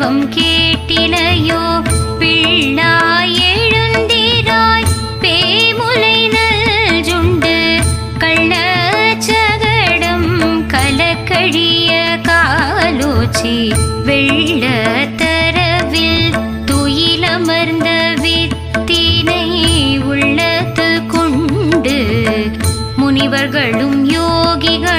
விண்ணவம் கேட்டிலையோ பிள்ளாய் எழுந்திராய் பேமுலை நல்ஜுண்டு கள்ளச்சகடம் கலக்கழிய காலோச்சி வெள்ள தரவில் துயிலமர்ந்த வித்தினை உள்ளத்து கொண்டு முனிவர்களும் யோகிகள்